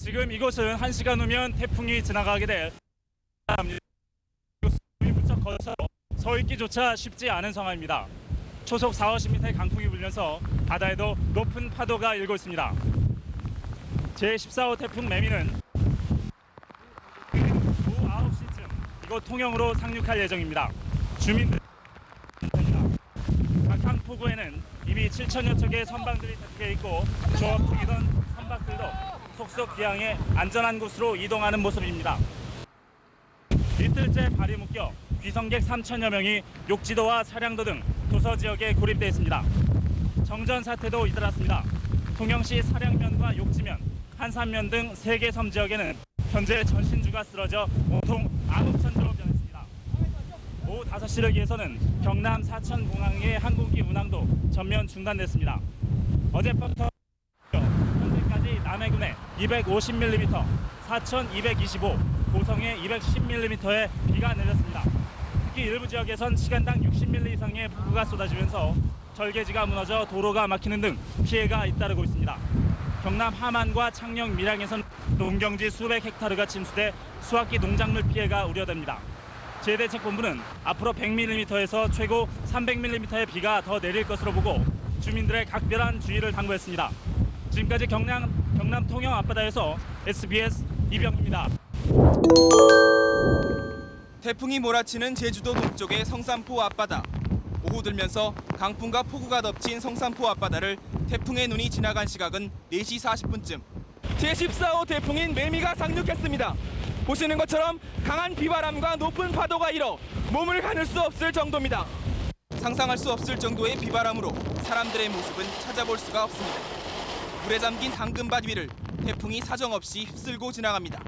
지금 이곳은 1시간 후면 태풍이 지나가게 될 무척 거쳐 서 있기조차 쉽지 않은 상황입니다. 초속 40~50m의 강풍이 불면서 바다에도 높은 파도가 일고 있습니다. 제14호 태풍 매미는 오후 9시쯤 이곳 통영으로 상륙할 예정입니다. 주민들 각항포구에는 이미 7천여 척의 선박들이 대피해 있고 조업중이던 선박들도 속속 기항해 안전한 곳으로 이동하는 모습입니다. 이틀째 발이 묶여 귀성객 3천여 명이 욕지도와 차량도 등 도서 지역에 고립돼 있습니다. 정전 사태도 잇따랐습니다. 통영시 사량면과 욕지면, 한산면 등 3개 섬 지역에는 현재 전신주가 쓰러져 온통 암흑천지로 변했습니다. 오후 5시를 기해서는 경남 사천공항의 항공기 운항도 전면 중단됐습니다. 어젯밤부터 현재까지 남해군에 250mm, 사천 225, 고성에 210mm의 비가 내렸습니다. 특히 일부 지역에선 시간당 60mm 이상의 폭우가 쏟아지면서 절개지가 무너져 도로가 막히는 등 피해가 잇따르고 있습니다. 경남 함안과 창녕, 밀양에선 농경지 수백 헥타르가 침수돼 수확기 농작물 피해가 우려됩니다. 재해대책본부는 앞으로 100mm에서 최고 300mm의 비가 더 내릴 것으로 보고 주민들의 각별한 주의를 당부했습니다. 지금까지 경남 통영 앞바다에서 SBS 이병입니다. 태풍이 몰아치는 제주도 동쪽의 성산포 앞바다. 오후 들면서 강풍과 폭우가 덮친 성산포 앞바다를 태풍의 눈이 지나간 시각은 4시 40분쯤. 제14호 태풍인 매미가 상륙했습니다. 보시는 것처럼 강한 비바람과 높은 파도가 일어 몸을 가눌 수 없을 정도입니다. 상상할 수 없을 정도의 비바람으로 사람들의 모습은 찾아볼 수가 없습니다. 물에 잠긴 당근밭 위를 태풍이 사정없이 휩쓸고 지나갑니다.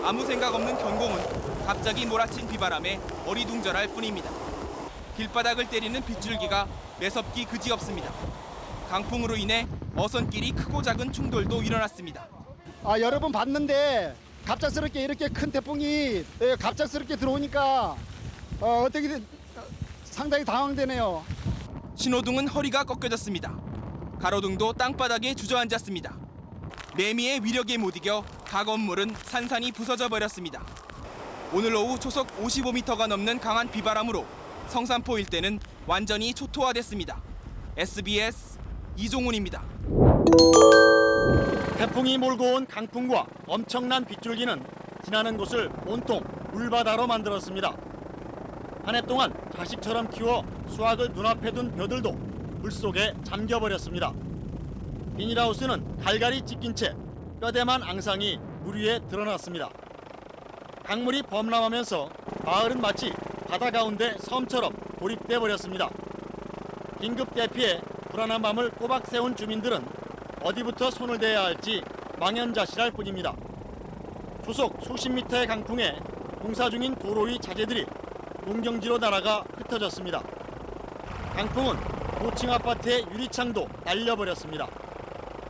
아무 생각 없는 경공은 갑자기 몰아친 비바람에 어리둥절할 뿐입니다. 길바닥을 때리는 빗줄기가 매섭기 그지없습니다. 강풍으로 인해 어선끼리 크고 작은 충돌도 일어났습니다. 여러 번 봤는데 갑작스럽게 이렇게 큰 태풍이 갑작스럽게 들어오니까 어떻게든 상당히 당황되네요. 신호등은 허리가 꺾여졌습니다. 가로등도 땅바닥에 주저앉았습니다. 매미의 위력에 못 이겨 가건물은 산산이 부서져 버렸습니다. 오늘 오후 초속 55m가 넘는 강한 비바람으로 성산포 일대는 완전히 초토화됐습니다. SBS 이종훈입니다. 태풍이 몰고 온 강풍과 엄청난 빗줄기는 지나는 곳을 온통 물바다로 만들었습니다. 한 해 동안 자식처럼 키워 수확을 눈앞에 둔 벼들도 물속에 잠겨버렸습니다. 비닐하우스는 갈갈이 찢긴 채 뼈대만 앙상이 물 위에 드러났습니다. 강물이 범람하면서 마을은 마치 바다 가운데 섬처럼 고립돼 버렸습니다. 긴급 대피에 불안한 밤을 꼬박 세운 주민들은 어디부터 손을 대야 할지 망연자실할 뿐입니다. 초속 수십 미터의 강풍에 공사 중인 도로 위 자재들이 농경지로 날아가 흩어졌습니다. 강풍은 고층 아파트의 유리창도 날려버렸습니다.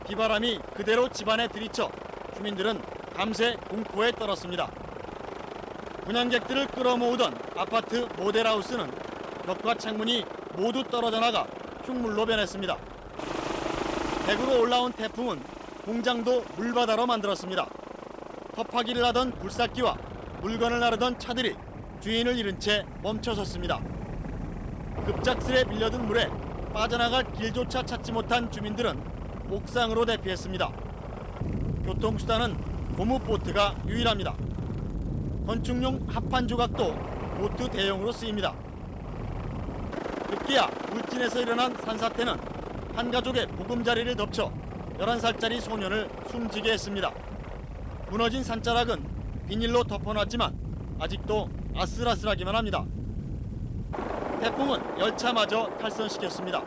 비바람이 그대로 집안에 들이쳐 주민들은 밤새 공포에 떨었습니다. 분양객들을 끌어모으던 아파트 모델하우스는 벽과 창문이 모두 떨어져 나가 흉물로 변했습니다. 대구로 올라온 태풍은 공장도 물바다로 만들었습니다. 터파기를 하던 굴삭기와 물건을 나르던 차들이 주인을 잃은 채 멈춰섰습니다. 급작스레 밀려든 물에 빠져나갈 길조차 찾지 못한 주민들은 옥상으로 대피했습니다. 교통수단은 고무보트가 유일합니다. 건축용 합판 조각도 보트 대용으로 쓰입니다. 급기야 울진에서 일어난 산사태는 한 가족의 보금자리를 덮쳐 11살짜리 소년을 숨지게 했습니다. 무너진 산자락은 비닐로 덮어놨지만 아직도 아슬아슬하기만 합니다. 태풍은 열차마저 탈선시켰습니다.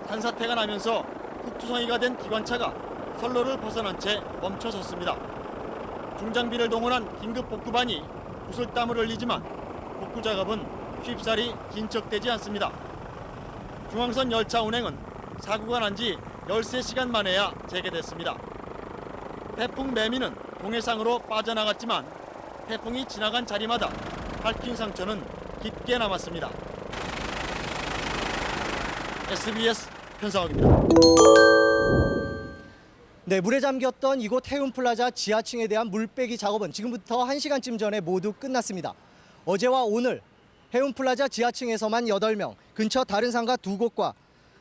산사태가 나면서 흙투성이가 된 기관차가 선로를 벗어난 채 멈춰섰습니다. 중장비를 동원한 긴급 복구반이 구슬땀을 흘리지만 복구 작업은 쉽사리 진척되지 않습니다. 중앙선 열차 운행은 사고가 난 지 13시간 만에야 재개됐습니다. 태풍 매미는 동해상으로 빠져나갔지만 태풍이 지나간 자리마다 핥힌 상처는 깊게 남았습니다. SBS 편성학입니다. 네, 물에 잠겼던 이곳 해운플라자 지하층에 대한 물빼기 작업은 지금부터 1시간쯤 전에 모두 끝났습니다. 어제와 오늘 해운플라자 지하층에서만 8명, 근처 다른 상가 2곳과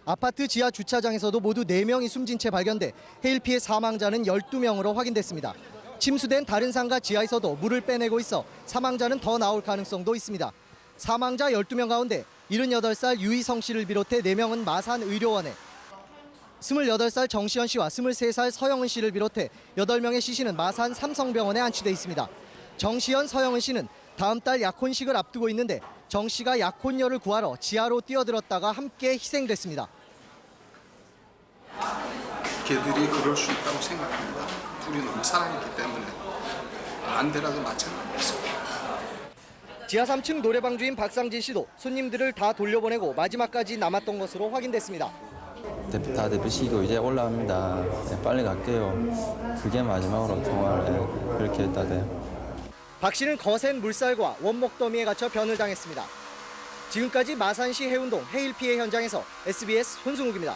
아파트 지하 주차장에서도 모두 4명이 숨진 채 발견돼 해일 피해 사망자는 12명으로 확인됐습니다. 침수된 다른 상가 지하에서도 물을 빼내고 있어 사망자는 더 나올 가능성도 있습니다. 사망자 12명 가운데 78살 유희성 씨를 비롯해 4명은 마산의료원에, 28살 정시현 씨와 23살 서영은 씨를 비롯해 8명의 시신은 마산 삼성병원에 안치돼 있습니다. 정시현, 서영은 씨는 다음 달 약혼식을 앞두고 있는데 정 씨가 약혼녀를 구하러 지하로 뛰어들었다가 함께 희생됐습니다. 걔들이 그럴 수 있다고 생각합니다. 둘이 너무 사랑했기 때문에 반대라도 마찬가지였어요. 지하 3층 노래방 주인 박상진 씨도 손님들을 다 돌려보내고 마지막까지 남았던 것으로 확인됐습니다. 다 대피시키고 이제 올라갑니다. 네, 빨리 갈게요. 그게 마지막으로 통화를 그렇게 했다대요. 박 씨는 거센 물살과 원목 더미에 갇혀 변을 당했습니다. 지금까지 마산시 해운동 해일 피해 현장에서 SBS 손승욱입니다.